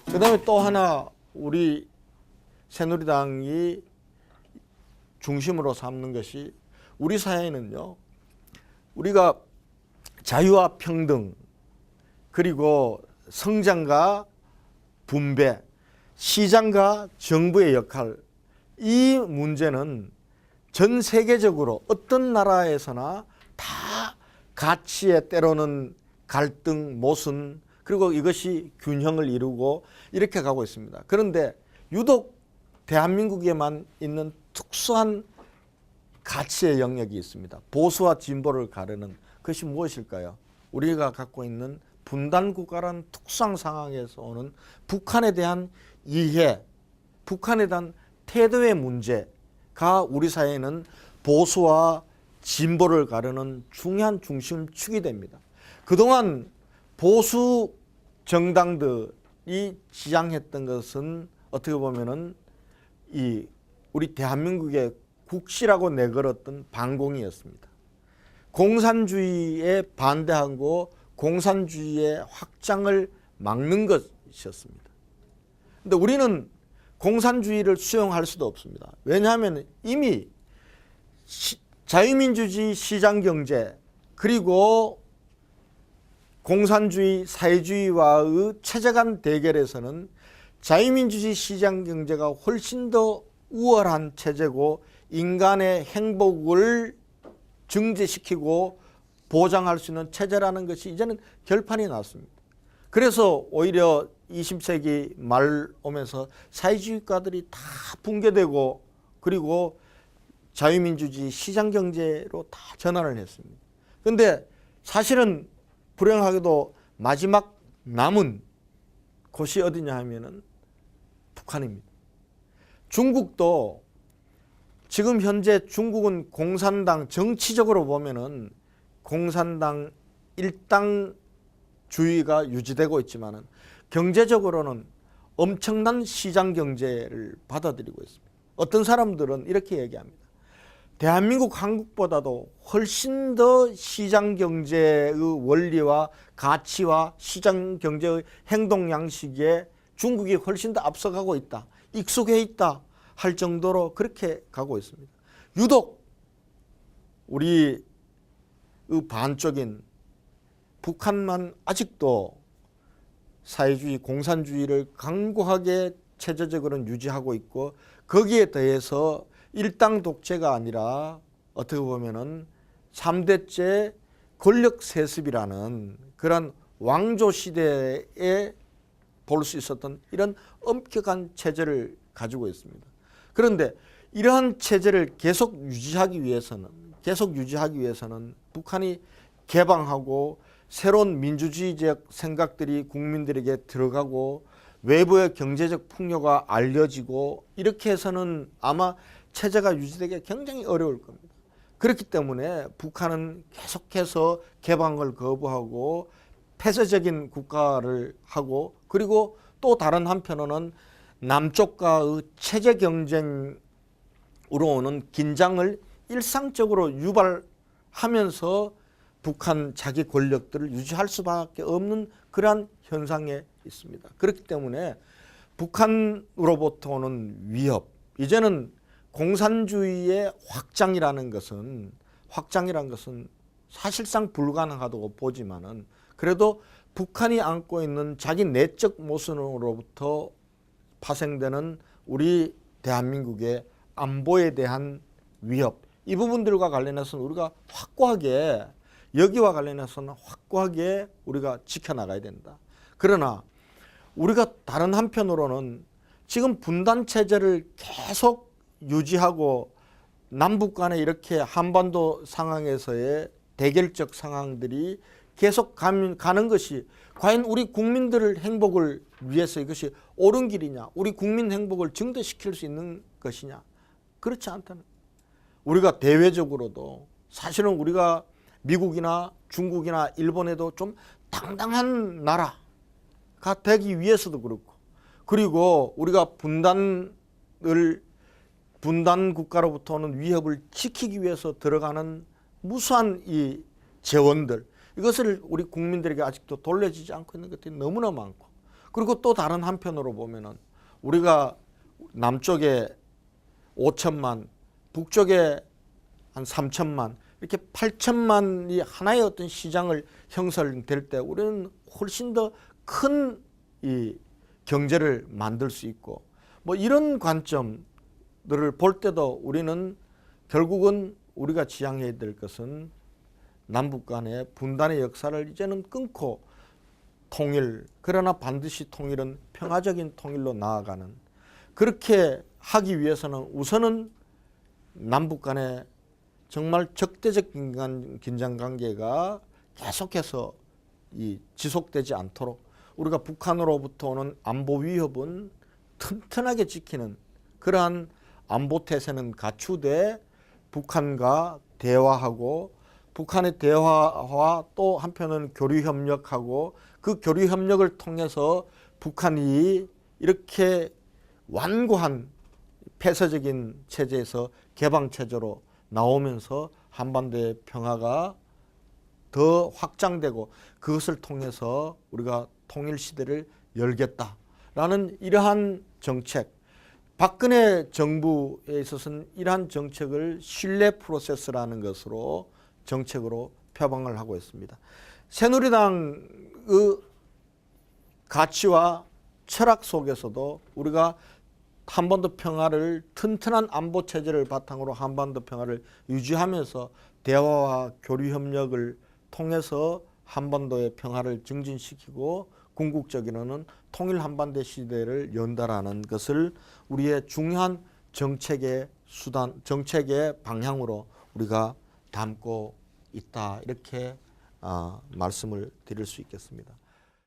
그 다음에 또 하나 우리 새누리당이 중심으로 삼는 것이 우리 사회는요, 우리가 자유와 평등, 그리고 성장과 분배, 시장과 정부의 역할, 이 문제는 전 세계적으로 어떤 나라에서나 다 가치에 때로는 갈등, 모순, 그리고 이것이 균형을 이루고 이렇게 가고 있습니다. 그런데 유독 대한민국에만 있는 특수한 가치의 영역이 있습니다. 보수와 진보를 가르는 그것이 무엇일까요? 우리가 갖고 있는 분단국가라는 특수한 상황에서 오는 북한에 대한 이해, 북한에 대한 태도의 문제가 우리 사회에는 보수와 진보를 가르는 중요한 중심축이 됩니다. 그동안 보수 정당들이 지향했던 것은 어떻게 보면은 우리 대한민국의 국시라고 내걸었던 반공이었습니다. 공산주의에 반대하고 공산주의의 확장을 막는 것이었습니다. 그런데 우리는 공산주의를 수용할 수도 없습니다. 왜냐하면 이미 자유민주주의 시장경제 그리고 공산주의 사회주의와의 체제 간 대결에서는 자유민주주의 시장경제가 훨씬 더 우월한 체제고 인간의 행복을 증진시키고 보장할 수 있는 체제라는 것이 이제는 결판이 났습니다. 그래서 오히려 20세기 말 오면서 사회주의가들이 다 붕괴되고 그리고 자유민주주의 시장경제로 다 전환을 했습니다. 그런데 사실은 불행하게도 마지막 남은 곳이 어디냐 하면은 북한입니다. 중국도 지금 현재 중국은 공산당 정치적으로 보면은 공산당 일당주의가 유지되고 있지만은 경제적으로는 엄청난 시장 경제를 받아들이고 있습니다. 어떤 사람들은 이렇게 얘기합니다. 대한민국 한국보다도 훨씬 더 시장 경제의 원리와 가치와 시장 경제의 행동 양식에 중국이 훨씬 더 앞서가고 있다. 익숙해 있다 할 정도로 그렇게 가고 있습니다. 유독 우리 반쪽인 북한만 아직도 사회주의, 공산주의를 강고하게 체제적으로는 유지하고 있고 거기에 더해서 일당 독재가 아니라 어떻게 보면은 3대째 권력 세습이라는 그런 왕조 시대에 볼 수 있었던 이런 엄격한 체제를 가지고 있습니다. 그런데 이러한 체제를 계속 유지하기 위해서는 북한이 개방하고 새로운 민주주의적 생각들이 국민들에게 들어가고 외부의 경제적 풍요가 알려지고 이렇게 해서는 아마 체제가 유지되기 굉장히 어려울 겁니다. 그렇기 때문에 북한은 계속해서 개방을 거부하고 폐쇄적인 국가를 하고 그리고 또 다른 한편으로는 남쪽과의 체제 경쟁으로 오는 긴장을 일상적으로 유발하면서 북한 자기 권력들을 유지할 수밖에 없는 그러한 현상에 있습니다. 그렇기 때문에 북한으로부터 오는 위협, 이제는 공산주의의 확장이라는 것은 사실상 불가능하다고 보지만은 그래도 북한이 안고 있는 자기 내적 모순으로부터 파생되는 우리 대한민국의 안보에 대한 위협, 이 부분들과 관련해서는 우리가 확고하게 여기와 관련해서는 확고하게 우리가 지켜나가야 된다. 그러나 우리가 다른 한편으로는 지금 분단 체제를 계속 유지하고 남북 간에 이렇게 한반도 상황에서의 대결적 상황들이 계속 가는 것이 과연 우리 국민들의 행복을 위해서 이것이 옳은 길이냐, 우리 국민 행복을 증대시킬 수 있는 것이냐, 그렇지 않다는. 우리가 대외적으로도 사실은 우리가 미국이나 중국이나 일본에도 좀 당당한 나라가 되기 위해서도 그렇고, 그리고 우리가 분단 국가로부터 오는 위협을 지키기 위해서 들어가는 무수한 이 재원들, 이것을 우리 국민들에게 아직도 돌려지지 않고 있는 것들이 너무나 많고, 그리고 또 다른 한편으로 보면은 우리가 남쪽에 5천만, 북쪽에 한 3천만, 이렇게 8천만이 하나의 어떤 시장을 형성될 때 우리는 훨씬 더 큰 이 경제를 만들 수 있고, 뭐 이런 관점들을 볼 때도 우리는 결국은 우리가 지향해야 될 것은 남북 간의 분단의 역사를 이제는 끊고 통일, 그러나 반드시 통일은 평화적인 통일로 나아가는, 그렇게 하기 위해서는 우선은 남북 간의 정말 적대적 긴장관계가 계속해서 지속되지 않도록 우리가 북한으로부터 오는 안보 위협은 튼튼하게 지키는 그러한 안보 태세는 갖추되 북한과 대화하고, 북한의 대화와 또 한편은 교류 협력하고, 그 교류 협력을 통해서 북한이 이렇게 완고한 폐쇄적인 체제에서 개방 체제로 나오면서 한반도의 평화가 더 확장되고, 그것을 통해서 우리가 통일 시대를 열겠다라는 이러한 정책, 박근혜 정부에 있어서는 이러한 정책을 신뢰 프로세스라는 것으로 정책으로 표방을 하고 있습니다. 새누리당의 가치와 철학 속에서도 우리가 한반도 평화를, 튼튼한 안보 체제를 바탕으로 한반도 평화를 유지하면서 대화와 교류 협력을 통해서 한반도의 평화를 증진시키고 궁극적으로는 통일 한반도 시대를 연다라는 것을 우리의 중요한 정책의 수단, 정책의 방향으로 우리가 담고 있다, 이렇게 말씀을 드릴 수 있겠습니다.